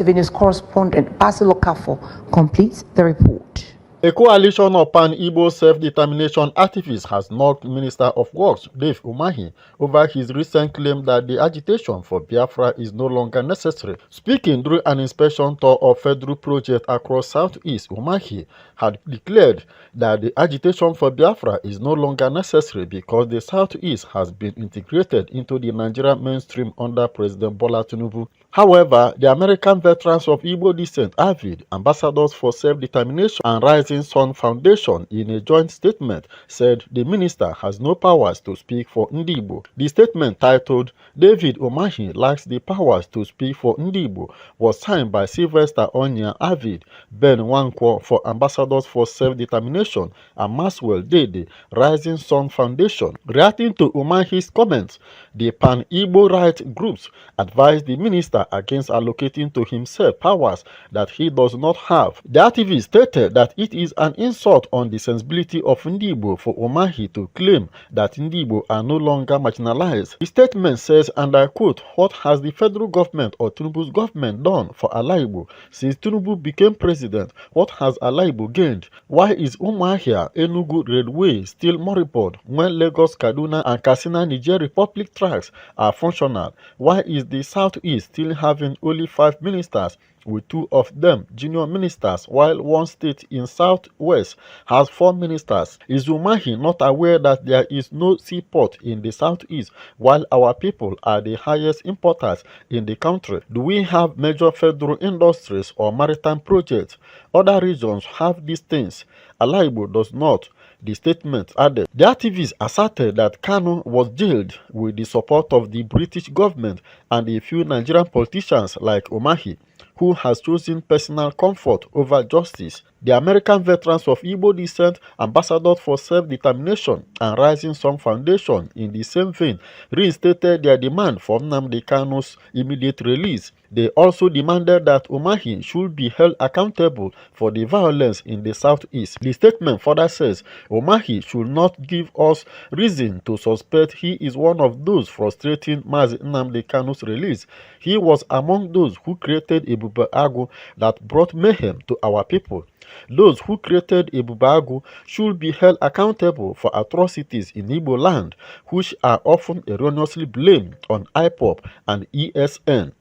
Venus correspondent Basil Okafor completes the report. A coalition of pan-Igbo self-determination activists has knocked Minister of Works Dave Umahi over his recent claim that the agitation for Biafra is no longer necessary. Speaking during an inspection tour of federal projects across Southeast, Umahi had declared that the agitation for Biafra is no longer necessary because the Southeast has been integrated into the Nigerian mainstream under President Bola Tinubu. However, the American Veterans of Igbo Descent, AVID, Ambassadors for Self-Determination and Rising Sun Foundation, in a joint statement, said the minister has no powers to speak for Ndigbo. The statement, titled "David Umahi lacks the powers to speak for Ndigbo," was signed by Sylvester Onya, AVID, Ben Wankwo for Ambassadors for Self-Determination, and Maxwell Dede, Rising Sun Foundation. Reacting to Umahi's comments, the pan-Igbo rights groups advised the minister against allocating to himself powers that he does not have. The activist stated that it is an insult on the sensibility of Ndigbo for Umahi to claim that Ndigbo are no longer marginalized. The statement says, and I quote, "What has the federal government or Tinubu's government done for Ala-Igbo? Since Tinubu became president, what has Ala-Igbo gained? Why is Umahia Enugu Railway still moribund when Lagos, Kaduna, and Katsina Niger Republic tracks are functional? Why is the Southeast still having only 5 ministers, with 2 of them junior ministers, while one state in Southwest has 4 ministers? Is Umahi not aware that there is no seaport in the Southeast, while our people are the highest importers in the country? Do we have major federal industries or maritime projects? Other regions have these things. Ala-Igbo does not." The statement added. The activists asserted that Kanu was jailed with the support of the British government and a few Nigerian politicians like Umahi, who has chosen personal comfort over justice. The American Veterans of Igbo Descent, Ambassadors for Self-Determination, and Rising Sun Foundation, in the same vein, reinstated their demand for Nnamdi Kanu's immediate release. They also demanded that Umahi should be held accountable for the violence in the Southeast. The statement further says, "Umahi should not give us reason to suspect he is one of those frustrating Mazi Nnamdi Kanu's release. He was among those who created Ebube Agu that brought mayhem to our people. Those who created Ebube Agu should be held accountable for atrocities in Igbo land, which are often erroneously blamed on IPOB and ESN."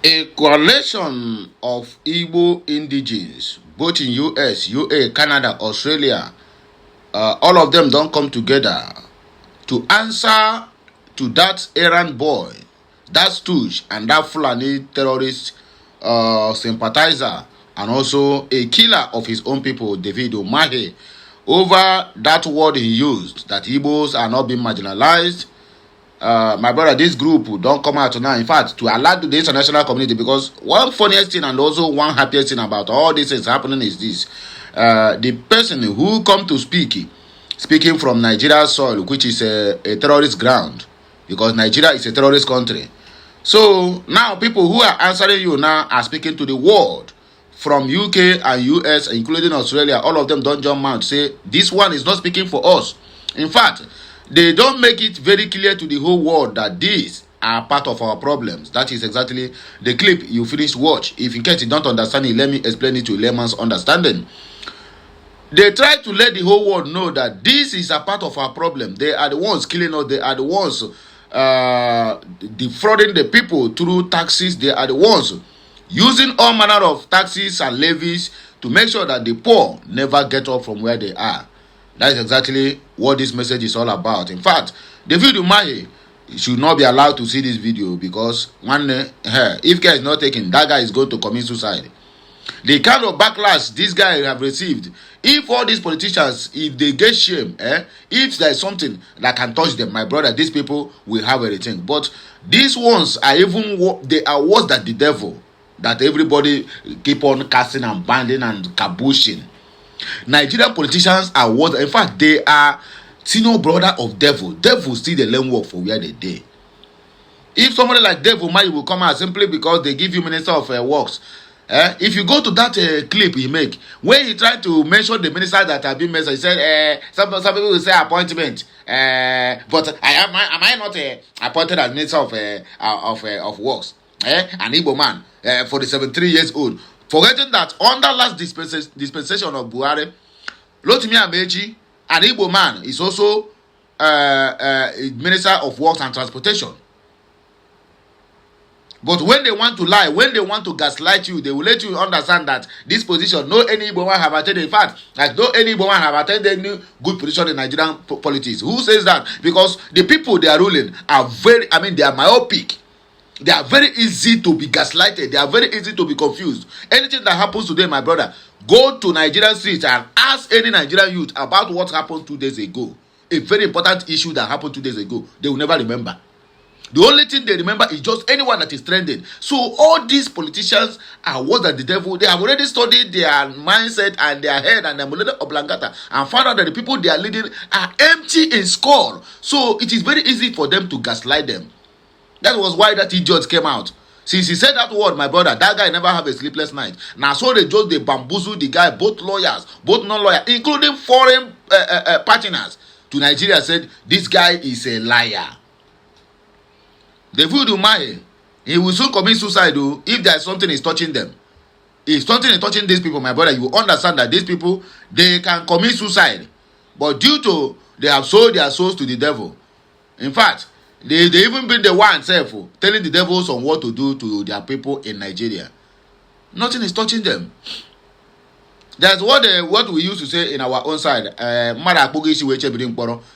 A coalition of Igbo indigenes, both in US, UA, Canada, Australia, all of them don't come together to answer to that errand boy, that stooge, and that Fulani terrorist sympathizer, and also a killer of his own people, David Umahi, over that word he used, that Igbos are not being marginalized. My brother, this group don't come out now. In fact, to alert the international community, because one funniest thing and also one happiest thing about all this is happening is this: the person who come to speaking from Nigeria's soil, which is a terrorist ground, because Nigeria is a terrorist country. So now people who are answering you now are speaking to the world from UK and US, including Australia. All of them don't jump out, say this one is not speaking for us. In fact, they don't make it very clear to the whole world that these are part of our problems. That is exactly the clip you finish watch. If in case you don't understand it, let me explain it to layman's understanding. They try to let the whole world know that this is a part of our problem. They are the ones killing us. They are the ones defrauding the people through taxes. They are the ones using all manner of taxes and levies to make sure that the poor never get up from where they are. That is exactly what this message is all about. In fact, David Umahi should not be allowed to see this video, because if care is not taken, that guy is going to commit suicide. The kind of backlash this guy have received, if all these politicians, if they get shame, if there is something that can touch them, my brother, these people will have everything. But these ones are they are worse than the devil, that everybody keep on casting and binding and kabushing. Nigerian politicians are worse. In fact, they are senior brother of devil. Devil still they learn work for where they dey. If somebody like Devil Umahi will come out simply because they give you Minister of Works, if you go to that clip he make, where he tried to mention the ministers that have been mentioned, he said, some people will say appointment, but am I not appointed as Minister of Works? an Igbo man, for the 73 years old, forgetting that under last dispensation of Buhari, Rotimi Amechi, an Igbo man, is also Minister of Works and Transportation. But when they want to lie, when they want to gaslight you, they will let you understand that this position, no any Igbo man have attained. In fact, like no any Igbo man have attained any good position in Nigerian politics. Who says that? Because the people they are ruling are very, they are myopic. They are very easy to be gaslighted. They are very easy to be confused. Anything that happens today, my brother, go to Nigerian streets and ask any Nigerian youth about what happened 2 days ago. A very important issue that happened 2 days ago. They will never remember. The only thing they remember is just anyone that is trending. So all these politicians are worse than the devil. They have already studied their mindset and their head and their muleta oblongata and found out that the people they are leading are empty in skull. So it is very easy for them to gaslight them. That was why that idiot came out. Since he said that word, my brother, that guy never have a sleepless night. Now so they bamboozle the guy, both lawyers, both non-lawyers, including foreign partners to Nigeria, said this guy is a liar. David Umahi, he will soon commit suicide though, if there is something is touching them. If something is touching these people, my brother, you will understand that these people, they can commit suicide. But due to they have sold their souls to the devil. In fact, they even been the one self telling the devils on what to do to their people in Nigeria. Nothing is touching them. That's what we used to say in our own side.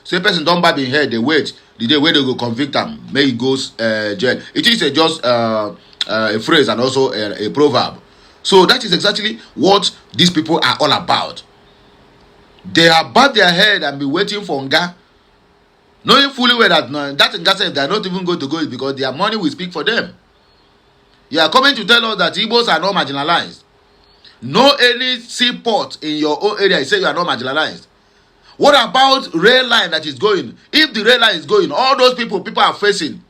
Say person don't bob in head, they wait. The day where they go convict him, may he goes jail. It is just a phrase and also a proverb. So that is exactly what these people are all about. They have bobbed their head and be waiting for Nga, knowing fully well that in Gaza they are not even going to go because their money will speak for them. You are coming to tell us that Igbos are not marginalized. No any seaport in your own area, you say you are not marginalized. What about rail line that is going? If the rail line is going, all those people are facing,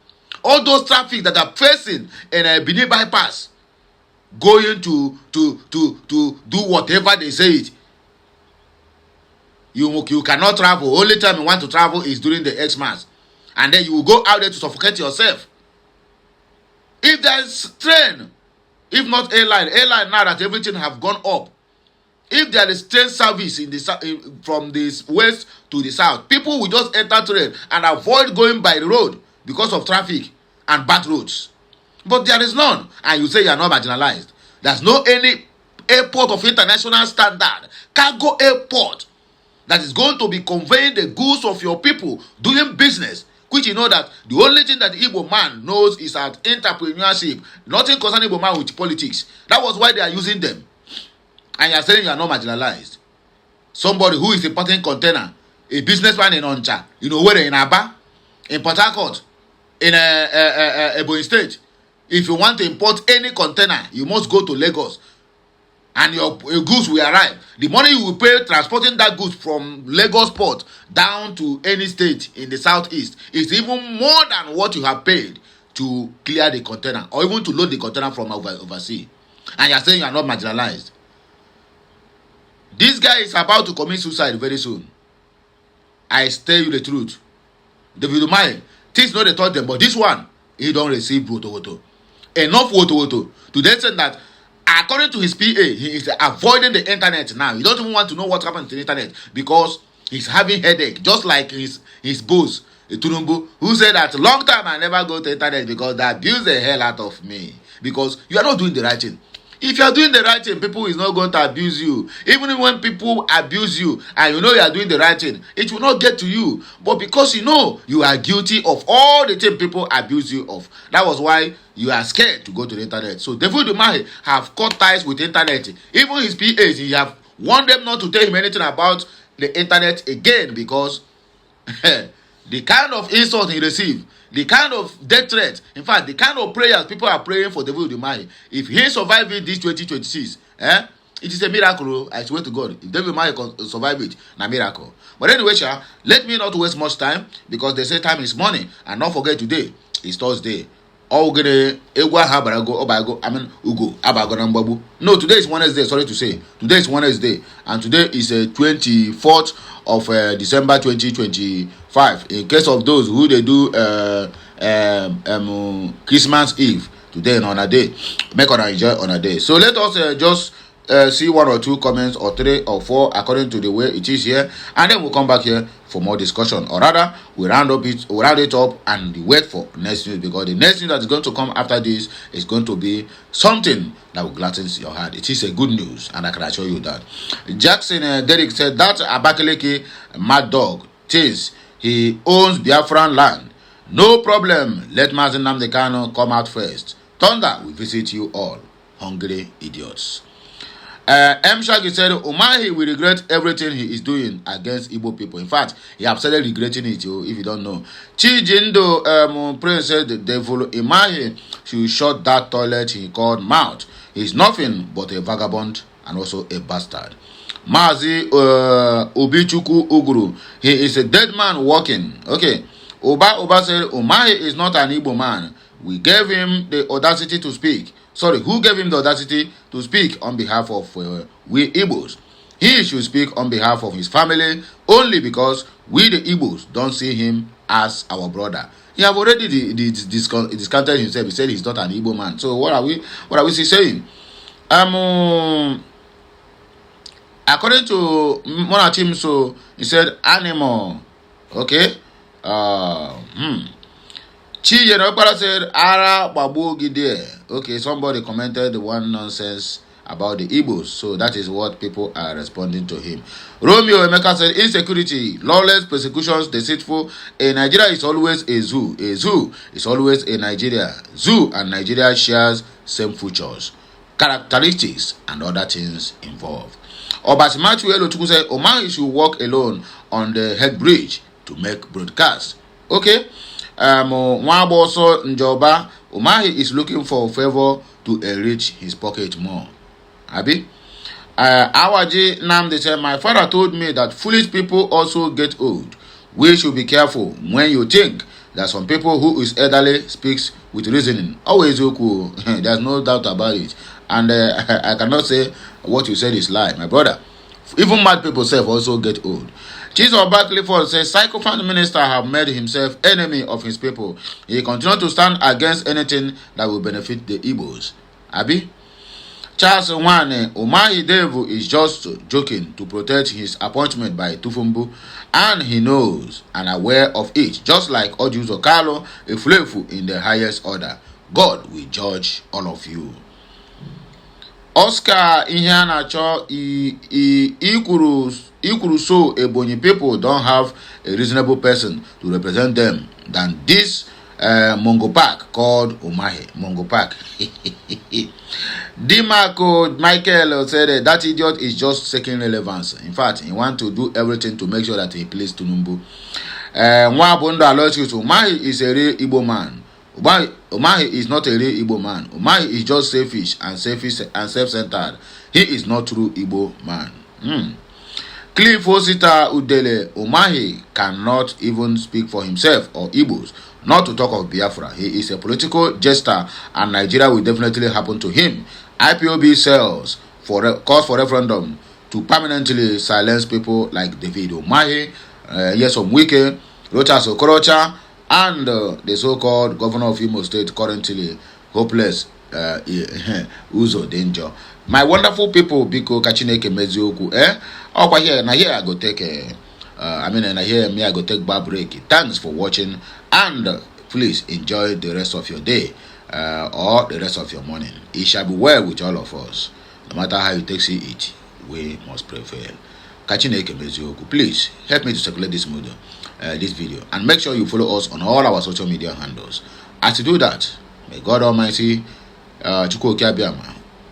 all those traffic that are facing in a Benin bypass, going to do whatever they say it. You cannot travel. Only time you want to travel is during the Xmas, and then you will go out there to suffocate yourself. If there's train, if not airline now that everything have gone up, if there is train service in the from the west to the south, people will just enter train and avoid going by the road because of traffic and bad roads. But there is none, and you say you are not marginalized. There's no any airport of international standard, cargo airport, that is going to be conveying the goods of your people doing business, which you know that the only thing that the Igbo man knows is that entrepreneurship, nothing concerning Igbo man with politics. That was why they are using them. And you are saying you are not marginalized. Somebody who is importing container, a businessman in Oncha, where in Aba, in Port Harcourt, in Ebonyi State. If you want to import any container, you must go to Lagos, and your goods will arrive. The money you will pay transporting that goods from Lagos port down to any state in the southeast is even more than what you have paid to clear the container or even to load the container from overseas. And you are saying you are not marginalized. This guy is about to commit suicide very soon. I tell you the truth. David Umahi, things not they taught them, but this one, he don't receive voto. Enough voto to the extent that according to his PA, he is avoiding the internet now. He don't even want to know what happened to the internet because he's having headache, just like his boss, Turumbu, who said that long time I never go to internet because they abuse the hell out of me. Because you are not doing the right thing. If you are doing the right thing, people is not going to abuse you. Even when people abuse you and you are doing the right thing, it will not get to you. But because you are guilty of all the things people abuse you of. That was why you are scared to go to the internet. So David Umahi have cut ties with the internet. Even his PAs, he have warned them not to tell him anything about the internet again because the kind of insult he received, the kind of death threat, in fact, the kind of prayers people are praying for David Umahi, if he survives this 2026, it is a miracle. I swear to God. If David Umahi can survive it, it's a miracle. But anyway, let me not waste much time because they say time is money. And don't forget today is Thursday. No, today is Wednesday. Sorry to say. Today is Wednesday. And today is 24th of December 2025. In case of those who they do Christmas Eve, today on a day. Make on enjoy on a day. So let us just see 1 or 2 comments, or 3 or 4 according to the way it is here, and then we'll come back here for more discussion, or rather we'll round it up and wait for next news, because the next news that is going to come after this is going to be something that will gladden your heart. It is a good news, and I can assure you that. Jackson Derek said that Abakaliki mad dog thinks he owns Biafran land. No problem, let Nnamdi Kanu come out first. Thunder will visit you all, hungry idiots. M. Shaggy said Umahi will regret everything he is doing against Igbo people. In fact, he has started regretting it, if you don't know. Chijindo Prince said the devil Umahi should shut that toilet he called mouth. He is nothing but a vagabond and also a bastard. Mazi Obichuku Uguru, he is a dead man walking. Okay. Oba said Umahi is not an Igbo man. We gave him the audacity to speak. Sorry, who gave him the audacity to speak on behalf of we Igbos? He should speak on behalf of his family only because we the Igbos don't see him as our brother. He have already discounted himself. He said he's not an Igbo man. So what are we saying? According to Monachim, so he said animal. Okay. Chi said Ara Babu Gide. Okay, somebody commented the one nonsense about the Igbos, so that is what people are responding to him. Romeo Emeka said insecurity, lawless persecutions, deceitful. A Nigeria is always a zoo. A zoo is always a Nigeria. Zoo and Nigeria shares same features, characteristics, and other things involved. Obasimachu Elotuku said Umahi should walk alone on the head bridge to make broadcast. Okay. Mwaboso Njoba, Umahi is looking for favor to enrich his pocket more. Abi? Awaji Nnamdi said, my father told me that foolish people also get old. We should be careful when you think that some people who is elderly speaks with reasoning. Always okay. There's no doubt about it. And I cannot say what you said is lie, my brother. Even mad people self also get old. Chief of Clifford says psychopath minister have made himself enemy of his people. He continues to stand against anything that will benefit the Igbos. Abi? Charles Nwane, Umahi Devu is just joking to protect his appointment by Tufumbu, and he knows and aware of it, just like Ojus Okalo, a flavor in the highest order. God will judge all of you. Oscar Ihanacho Ikuru so Ebonyi people don't have a reasonable person to represent them than this Mongo Park called Umahi. Mongo Park. Dimarco Michael said that idiot is just seeking relevance. In fact, he wants to do everything to make sure that he plays Tunumbu. Mwabondo Aloysius, Umahi is a real Igbo man. Umahi is not a real Igbo man. Umahi is just selfish and self-centered. He is not true Igbo man. Cliff Osita Udele, Umahi cannot even speak for himself or Igbos, not to talk of Biafra. He is a political jester, and Nigeria will definitely happen to him. IPOB calls for referendum to permanently silence people like David Umahi, Yesom Wike, Rochas Okorocha, and the so-called governor of Imo State, currently hopeless, Uzo Danger. My wonderful people, Biko Kachineke Mezioku, over here, now here I go take I go take bar break. Thanks for watching, and please enjoy the rest of your day or the rest of your morning. It shall be well with all of us. No matter how you take see it, we must prevail. Kachineke Mezioku, please help me to circulate this video, and make sure you follow us on all our social media handles. As you do that, may God Almighty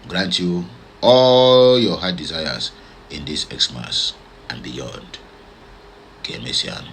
grant you all your heart desires in this Xmas and beyond. Messian.